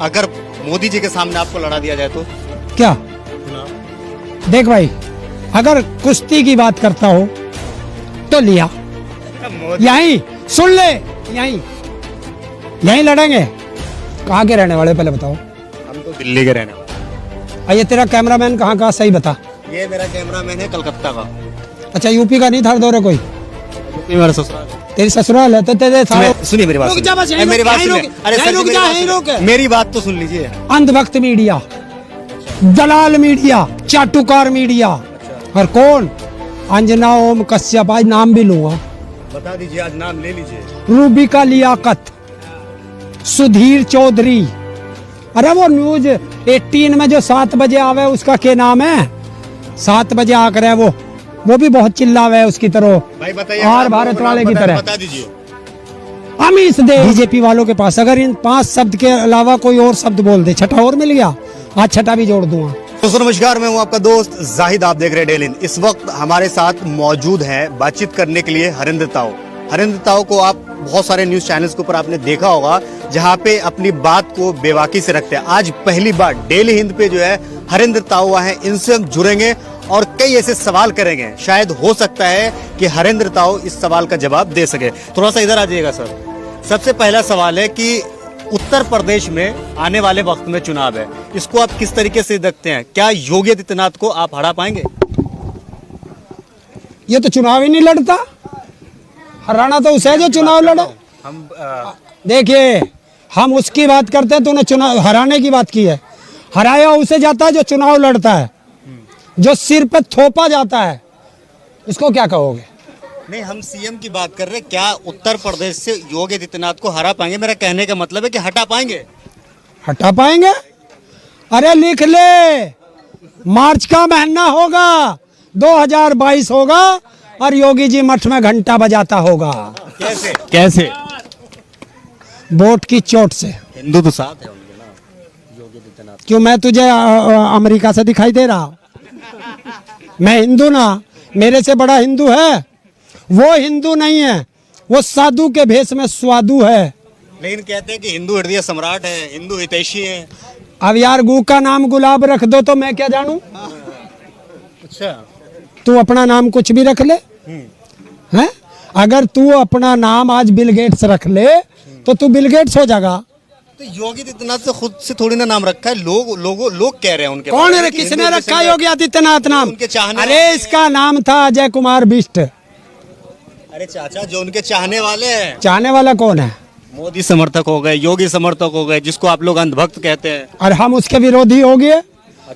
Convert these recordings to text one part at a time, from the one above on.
अगर मोदी जी के सामने आपको लड़ा दिया जाए तो? क्या देख भाई, अगर कुश्ती की बात करता हो तो लिया यहीं, सुन ले, यहीं लड़ेंगे। कहाँ के रहने वाले पहले बताओ? हम तो दिल्ली के रहने वाले। ये तेरा कैमरामैन कहाँ का, सही बता। ये मेरा कैमरामैन है कलकत्ता का। अच्छा, यूपी का नहीं था दौरे कोई? यूपी मेरा ससुराल है। तेरी ससुराल है तो तेरे सुनिए मेरी बात, रुक जा बस, यहीं मेरी बात रुक, सुनिए। अरे यहीं सर जी, रुक मेरी जा, बात यहीं सुनिए। रुक। मेरी बात तो सुन लीजिए। अंधभक्त मीडिया, दलाल मीडिया, चाटुकार मीडिया, और कौन? अंजना ओम कश्यप, आज नाम भी लूंगा। बता दीजिए, आज नाम ले लीजिए। रूबिका लियाकत, सुधीर चौधरी। अरे वो न्यूज 18 में जो 7 बजे आवे उसका क्या नाम है? 7 बजे आकर है वो भी बहुत चिल्लावे है उसकी तरह, भाई बताइए, और भारत वाले की तरह। बता दीजिए। अमीश दे बीजेपी वालों के पास अगर इन 5 शब्द के अलावा कोई और शब्द बोल दे, छठा और मिल गया, आज छठा भी जोड़ दूंगा। दोस्तों नमस्कार, मैं हूं आपका दोस्त जाहिद, आप देख रहे हैं डेली इन। इस वक्त हमारे साथ मौजूद हैं बातचीत करने के लिए हरिंद्र ताऊ। हरिंद्र ताऊ को आप बहुत सारे न्यूज चैनल्स के ऊपर आपने देखा होगा, जहां पे अपनी बात को बेबाकी से रखते हैं। आज पहली बार डेली हिंद पे जो है हरिंद्र ताऊ आए हैं, इनसे हम जुड़ेंगे और कई ऐसे सवाल करेंगे। शायद हो सकता है कि हरिंद्र ताऊ इस सवाल का जवाब दे सके। थोड़ा सा इधर आ जाइएगा सर। सबसे पहला सवाल है कि उत्तर प्रदेश में आने वाले वक्त में चुनाव है, इसको आप किस तरीके से देखते हैं? क्या योगी आदित्यनाथ को आप हरा पाएंगे? ये तो चुनाव ही नहीं लड़ता, हराना तो उसे है जो चुनाव लड़े। हम देखिए, हम उसकी बात करते हैं, तूने चुनाव हराने की बात की है। हराया उसे जाता है जो चुनाव लड़ता है, जो सिर पे थोपा जाता है, इसको क्या कहोगे? नहीं, हम सीएम की बात कर रहे हैं। क्या उत्तर प्रदेश से योगी आदित्यनाथ को हरा पाएंगे? मेरा कहने का मतलब है कि हटा पाएंगे। हटा पाएंगे? अरे लिख ले, मार्च का महीना होगा, 2022 होगा और योगी जी मठ में घंटा बजाता होगा। कैसे कैसे? वोट की चोट से। हिंदू तो साथ है उनके ना, योगी आदित्यनाथ। क्यों, मैं तुझे अमेरिका से दिखाई दे रहा? मैं हिंदू ना, मेरे से बड़ा हिंदू है? वो हिंदू नहीं है, वो साधु के भेष में स्वादु है। लेकिन कहते हैं कि हिंदू हृदय सम्राट है, हिंदू हितैषी है। अब यार गू का नाम गुलाब रख दो तो मैं क्या जानूं? अच्छा, तू अपना नाम कुछ भी रख ले, हैं? अगर तू अपना नाम आज बिल गेट्स रख ले तो तू बिल गेट्स हो जाएगा। तो योगी आदित्यनाथ से खुद से थोड़ी ना नाम रखा है, लोग कह रहे हैं उनके कौन बारे है? में कि किसने हिंदू रखा योगी आदित्यनाथ नाम? उनके चाहने अरे वाले इसका नाम था अजय कुमार बिष्ट। अरे चाचा, जो उनके चाहने वाले हैं। चाहने वाला कौन है? मोदी समर्थक हो गए, योगी समर्थक हो गए, जिसको आप लोग अंधभक्त कहते हैं। और हम उसके विरोधी हो गए।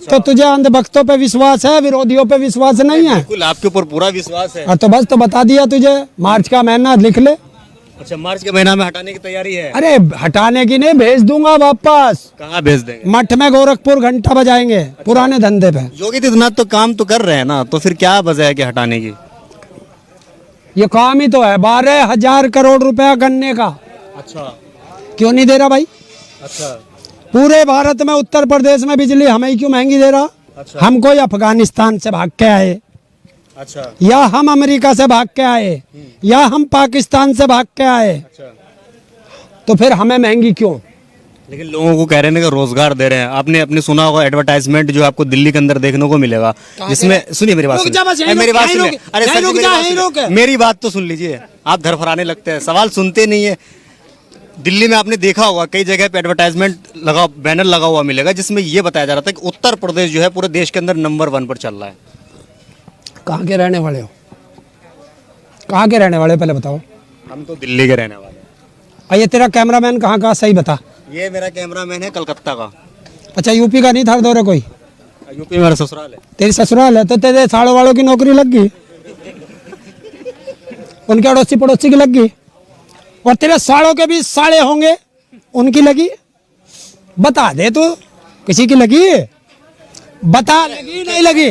तो तुझे अंधभक्तों पे विश्वास है, विरोधियों पे विश्वास नहीं है? बिल्कुल, आपके ऊपर पूरा विश्वास है। और तो बस, तो बता दिया तुझे, मार्च का महीना लिख ले। अच्छा, मार्च के महीना में हटाने की तैयारी है? अरे हटाने की नहीं, भेज दूंगा वापस। कहाँ भेज देंगे? मठ में गोरखपुर घंटा बजाएंगे। अच्छा। पुराने धंधे पे। योगी आदित्यनाथ तो काम तो कर रहे हैं ना, तो फिर क्या वजह है कि हटाने की? ये काम ही तो है, 12,000 करोड़ रुपया गन्ने का। अच्छा, क्यों नहीं दे रहा भाई? अच्छा, पूरे भारत में उत्तर प्रदेश में बिजली हमें ही क्यों महंगी दे रहा? अच्छा, हम कोई अफगानिस्तान से भाग के आए, अच्छा, या हम अमेरिका से भाग के आए, या हम पाकिस्तान से भाग के आए, अच्छा। तो फिर हमें महंगी क्यों? लेकिन लोगों को कह रहे हैं कि रोजगार दे रहे हैं। आपने अपने सुना होगा एडवर्टाइजमेंट जो आपको दिल्ली के अंदर देखने को मिलेगा, जिसमें, सुनिए मेरी बात रुक जा बस, सुनिए। यहीं मेरी रुक, बात यहीं सुनिए। रुक, अरे यहीं सर जी, रुक मेरी जा, बात यहीं सुनिए। रुक। मेरी बात तो सुन लीजिए, आप धरफराने लगते हैं, सवाल सुनते नहीं है। दिल्ली में आपने देखा होगा कई जगह पे एडवर्टाइजमेंट लगा, बैनर लगा हुआ मिलेगा, जिसमें ये बताया जा रहा था कि उत्तर प्रदेश जो है पूरे देश के अंदर नंबर 1 पर चल रहा है। कहाँ के रहने वाले हो? कहाँ के रहने वाले पहले बताओ? हम तो दिल्ली के रहने वाले हैं। और ये तेरा कैमरामैन कहाँ का, सही बता। ये मेरा कैमरामैन है कलकत्ता का। अच्छा, यूपी का नहीं था दौरे कोई? यूपी मेरा ससुराल है। तेरी ससुराल है तो तेरे साड़ों वालों की नौकरी लग गई, उनके अड़ोसी पड़ोसी की लग गई, और तेरे साड़ों के भी साड़े होंगे, उनकी लगी? बता दे तू, किसी की लगी? बता, लगी नहीं लगी?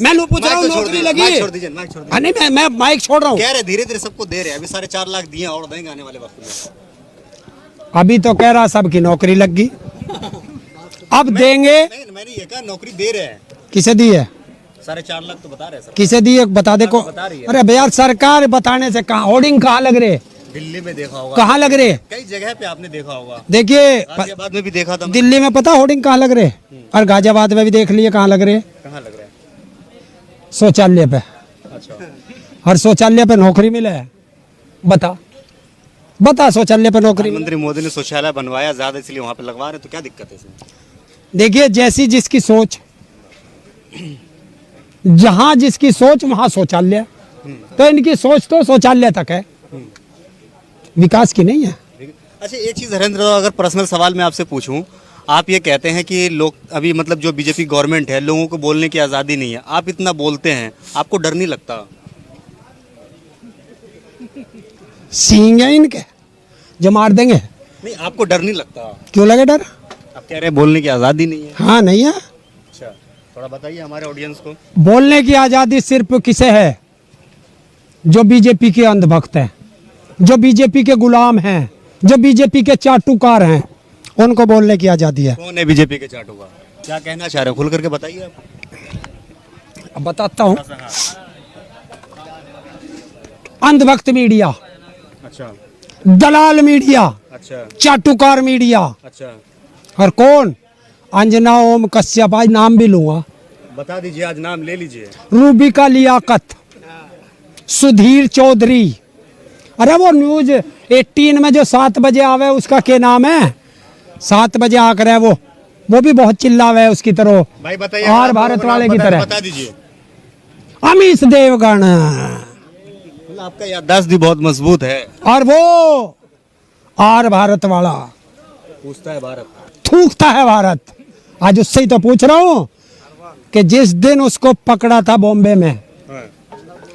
मैं पूछ रहा हूँ, नौकरी लगी? छोड़ दीजिए, माइक छोड़ दीजिए। नहीं, मैं माइक छोड़ रहा हूँ। कह रहे धीरे धीरे सबको दे रहे हैं, अभी 4.5 लाख दिए और देंगे आने वाले वक्त में। अभी तो कह रहा सबकी नौकरी लग गई, अब देंगे। मैंने ये कहा नौकरी दे रहे हैं। किसे दी है? 4.5 लाख तो बता रहे हैं सर। किसे दी है बता दे को। बता रही है। अरे भैया, सरकार बताने से कहाँ, होर्डिंग कहाँ लग रहे? दिल्ली में देखा होगा, कहाँ लग रहे? कई जगह पे आपने देखा होगा। देखिए गाजियाबाद में भी देखा था। दिल्ली में पता होर्डिंग कहाँ लग रहे, और गाजियाबाद में भी देख लिए कहाँ लग रहे, कहाँ लग रहा है? शौचालय पे। अच्छा, हर शौचालय पे नौकरी मिले है, बता बता शौचालय पे नौकरी मिले। प्रधानमंत्री मोदी ने शौचालय बनवाया ज्यादा, इसलिए वहाँ पे लगवा रहे हैं, तो क्या दिक्कत है इसमें? देखिए जैसी जिसकी सोच, जहां जिसकी सोच वहां शौचालय, तो इनकी सोच तो शौचालय तक है, विकास की नहीं है। अच्छा, एक चीज हरेंद्र, अगर पर्सनल सवाल मैं आपसे पूछूं, आप ये कहते हैं कि लोग अभी मतलब जो बीजेपी गवर्नमेंट है, लोगों को बोलने की आज़ादी नहीं है, आप इतना बोलते हैं, आपको डर नहीं लगता? सींग है इनके जो मार देंगे। नहीं, आपको डर नहीं लगता? क्यों लगे डर? आप कह रहे हैं बोलने की आज़ादी नहीं है। हाँ नहीं है। अच्छा, थोड़ा बताइए हमारे ऑडियंस को। बोलने की आजादी सिर्फ किसे है? जो बीजेपी के अंधभक्त हैं, जो बीजेपी के गुलाम हैं, जो बीजेपी के चाटुकार हैं, उनको बोलने की आजादी है। कौन है बीजेपी के चाटुकार? क्या कहना चाह रहे हैं, खुल करके बताइए आप। अब बताता हूँ। अंधभक्त मीडिया, अच्छा दलाल मीडिया, अच्छा चाटुकार मीडिया, अच्छा, और कौन? अंजना ओम कश्यप, आज नाम भी लूंगा, बता दीजिए, आज नाम ले लीजिए। रूबिका लियाकत, सुधीर चौधरी। अरे वो न्यूज 18 में जो 7 बजे आवे, उसका क्या नाम है? 7 बजे आकर है वो भी बहुत चिल्लावे उसकी तरह, भाई बताइए, आर भारत वाले की तरह। बता दीजिए। अमीश देवगन, आपका याददाश्त भी बहुत मजबूत है। और वो आर भारत वाला पूछता है भारत, थूकता है भारत। आज उससे ही तो पूछ रहा हूँ कि जिस दिन उसको पकड़ा था बॉम्बे में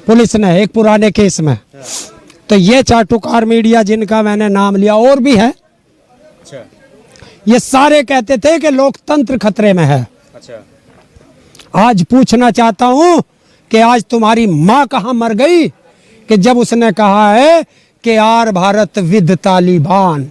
पुलिस ने एक पुराने केस में, तो ये चाटुकार मीडिया जिनका मैंने नाम लिया, और भी है, अच्छा ये सारे कहते थे कि लोकतंत्र खतरे में है। अच्छा, आज पूछना चाहता हूं कि आज तुम्हारी मां कहां मर गई कि जब उसने कहा है कि आर भारत विद तालिबान।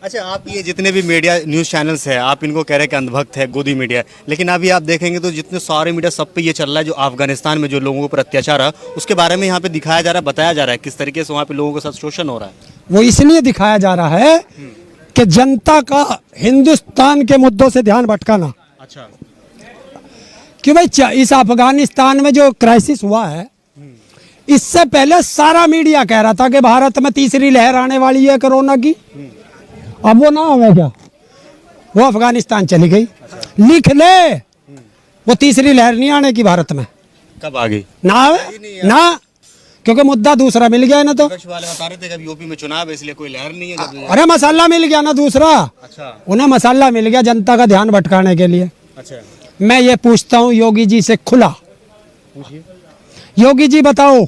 अच्छा, आप ये जितने भी मीडिया न्यूज़ चैनल्स है, आप इनको कह रहे हैं कि अंधभक्त है, गोदी मीडिया है, लेकिन अभी आप देखेंगे तो जितने सारे मीडिया सब पे ये चल रहा है, जो अफगानिस्तान में जो लोगों पर अत्याचार है, उसके बारे में यहाँ पे दिखाया जा रहा है, बताया जा रहा है किस तरीके से वहाँ पे लोगों के साथ शोषण हो रहा है। वो इसलिए दिखाया जा रहा है कि जनता का हिंदुस्तान के मुद्दों से ध्यान भटकाना। अच्छा, कि भाई इस अफगानिस्तान में जो क्राइसिस हुआ है, इससे पहले सारा मीडिया कह रहा था कि भारत में तीसरी लहर आने वाली है कोरोना की। अब वो ना हो क्या? वो अफगानिस्तान चली गई। लिख ले, वो तीसरी लहर नहीं आने की भारत में। कब आ गई? ना आवे ना, क्योंकि मुद्दा दूसरा मिल गया है ना। तो विपक्ष वाले बता रहे थे कि अभी यूपी में चुनाव है, इसलिए कोई लहर नहीं है जब। अरे मसाला मिल गया ना दूसरा। अच्छा उन्हें मसाला मिल गया जनता का ध्यान भटकाने के लिए। अच्छा, मैं ये पूछता हूँ योगी जी से खुला, पूछिए। योगी जी बताओ,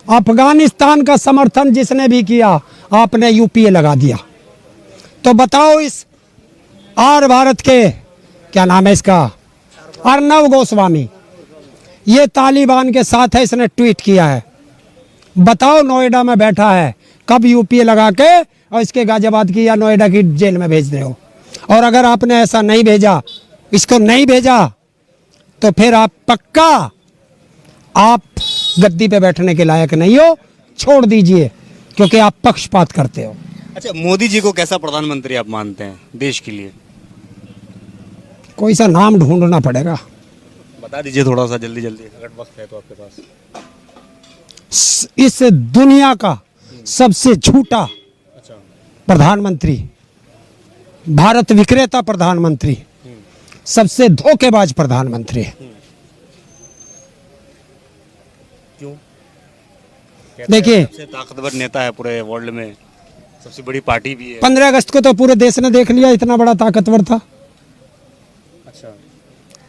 अफगानिस्तान का समर्थन जिसने भी किया आपने यूपीए लगा दिया, तो बताओ इस आर भारत के क्या नाम है इसका, अर्नब गोस्वामी, ये तालिबान के साथ है, इसने ट्वीट किया है। बताओ नोएडा में बैठा है, कब यूपीए लगा के और इसके गाजियाबाद की या नोएडा की जेल में भेज रहे हो। और अगर आपने ऐसा नहीं भेजा, इसको नहीं भेजा, तो फिर आप पक्का आप गद्दी पे बैठने के लायक नहीं हो, छोड़ दीजिए, क्योंकि आप पक्षपात करते हो। अच्छा, मोदी जी को कैसा प्रधानमंत्री आप मानते हैं देश के लिए? कोई सा नाम ढूंढना पड़ेगा। बता दीजिए थोड़ा सा जल्दी जल्दी, अगर वक्त है तो आपके पास। इस दुनिया का सबसे झूठा अच्छा, प्रधानमंत्री, भारत विक्रेता प्रधानमंत्री, सबसे धोखेबाज प्रधानमंत्री। क्यों? देखिए, सबसे ताकतवर नेता है पूरे वर्ल्ड में, सबसे बड़ी पार्टी भी है। 15 अगस्त को तो पूरे देश ने देख लिया, इतना बड़ा ताकतवर था। अच्छा,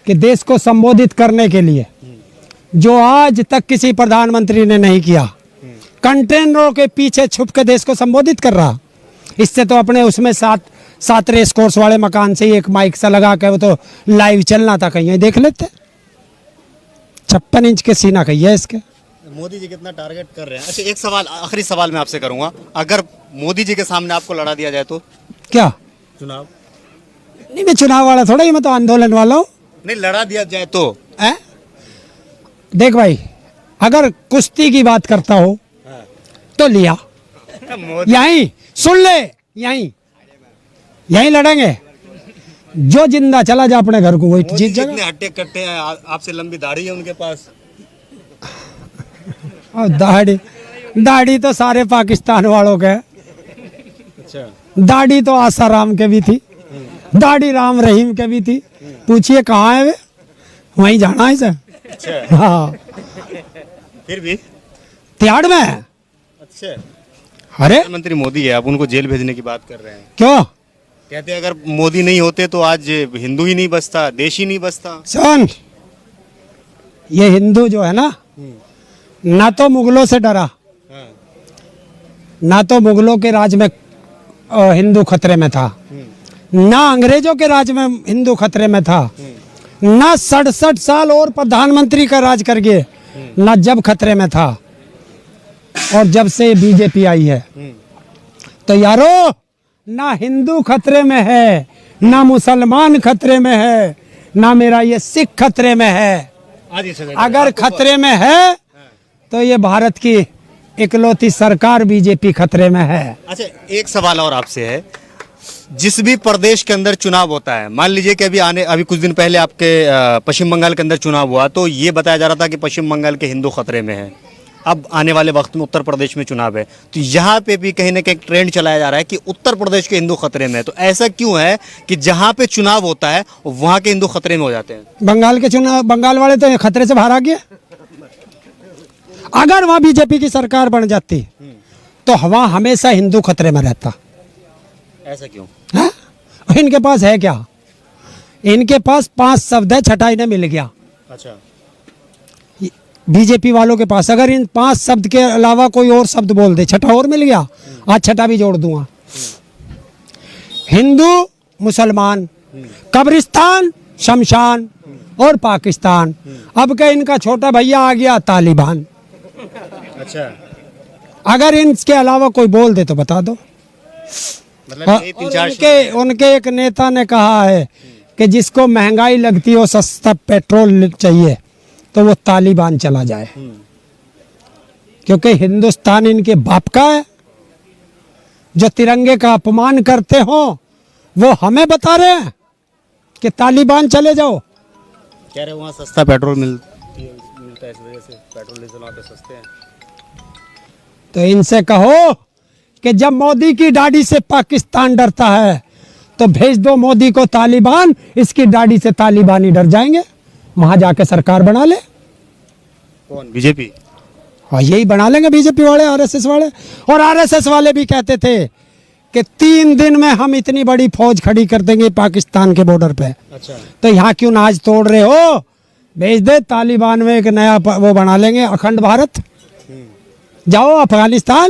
कि देश को संबोधित करने के लिए जो आज तक किसी प्रधानमंत्री ने नहीं किया, कंटेनरों के पीछे छुप के देश को संबोधित कर रहा। इससे तो अपने उसमें 7 रेस कोर्स वाले मकान से ही एक माइक सा लगा के वो तो लाइव चलना था, कहीं देख लेते। 56 इंच के सीना कही है इसके। मोदी जी कितना टारगेट कर रहे हैं। अच्छा, एक सवाल, आखिरी सवाल मैं आपसे करूंगा, अगर मोदी जी के सामने आपको लड़ा दिया जाए तो क्या चुनाव? नहीं, मैं चुनाव वाला थोड़ा ही, मैं तो आंदोलन वाला हूँ। नहीं, लड़ा दिया जाए तो? देख भाई, अगर कुश्ती की बात करता हो तो लिया, मोदी यहीं सुन ले, यहीं लड़ेंगे। जो जिंदा चला जा अपने घर को वही जीत जाएगा। जितने हट्टे कट्टे हैं, आपसे लंबी दाढ़ी है उनके पास। और दाढ़ी तो सारे पाकिस्तान वालों के है। अच्छा, दाढ़ी तो आसाराम के भी थी, दाढ़ी राम रहीम के भी थी। पूछिए कहाँ है वे, वहीं जाना है सर। अच्छा, हाँ, फिर भी तिहाड़ में। अच्छा, अरे प्रधानमंत्री मोदी है, आप उनको जेल भेजने की बात कर रहे हैं। क्यों? कहते हैं अगर मोदी नहीं होते तो आज हिंदू ही नहीं बचता, देश ही नहीं बचता। सुन, ये हिंदू जो है ना तो मुगलों से डरा, हाँ। ना तो मुगलों के राज में हिंदू खतरे में था, ना अंग्रेजों के राज में हिंदू खतरे में था, ना 67 साल और प्रधानमंत्री का राज करके ना जब खतरे में था। और जब से बीजेपी आई है तो यारो ना हिंदू खतरे में है, ना मुसलमान खतरे में है, ना मेरा ये सिख खतरे में है। आज ये समझ अगर खतरे में है तो ये भारत की इकलौती सरकार बीजेपी खतरे में है। अच्छा, एक सवाल और आपसे है, जिस भी प्रदेश के अंदर चुनाव होता है, मान लीजिए कि अभी कुछ दिन पहले आपके पश्चिम बंगाल के अंदर चुनाव हुआ, तो ये बताया जा रहा था कि पश्चिम बंगाल के हिंदू खतरे में है। अब आने वाले वक्त में उत्तर प्रदेश में चुनाव है, तो यहाँ पे भी कहीं ना कहीं ट्रेंड चलाया जा रहा है कि उत्तर प्रदेश के हिंदू खतरे में है। तो ऐसा क्यों है कि जहाँ पे चुनाव होता है वहाँ के हिंदू खतरे में हो जाते हैं? बंगाल वाले तो खतरे से बाहर आ गए। अगर वहाँ बीजेपी की सरकार बन जाती तो वहाँ हमेशा हिंदू खतरे में रहता। ऐसा क्यों? है? इनके पास है क्या? इनके पास 5 शब्द है, छठा इन्हें मिल गया। अच्छा, बीजेपी वालों के पास अगर इन 5 शब्द के अलावा कोई और शब्द बोल दे, छठा और मिल गया। आज छठा भी जोड़ दूंगा, हिंदू मुसलमान, कब्रिस्तान शमशान और पाकिस्तान। अब क्या इनका छोटा भैया आ गया तालिबान। अच्छा, अगर इनके अलावा कोई बोल दे तो बता दो। मतलब और ये 3-4 उनके एक नेता ने कहा है कि जिसको महंगाई लगती हो, सस्ता पेट्रोल चाहिए, तो वो तालिबान चला जाए, क्योंकि हिंदुस्तान इनके बाप का है। जो तिरंगे का अपमान करते हो वो हमें बता रहे हैं कि तालिबान चले जाओ। कह रहे वहाँ सस्ता पेट्रोल मिलता है, इस वजह से पेट्रोल डीजल वहाँ पे सस्ते हैं। तो इनसे कहो कि जब मोदी की दाढ़ी से पाकिस्तान डरता है तो भेज दो मोदी को तालिबान, इसकी दाढ़ी से तालिबानी डर जाएंगे, वहां जाके सरकार बना ले। कौन? बीजेपी? हाँ, यही बना लेंगे बीजेपी वाले, आरएसएस वाले। और आरएसएस वाले भी कहते थे कि 3 दिन में हम इतनी बड़ी फौज खड़ी कर देंगे पाकिस्तान के बॉर्डर पे। अच्छा, तो यहाँ क्यों नाज तोड़ रहे हो? भेज दे तालिबान में एक नया वो बना लेंगे, अखंड भारत। जाओ अफगानिस्तान।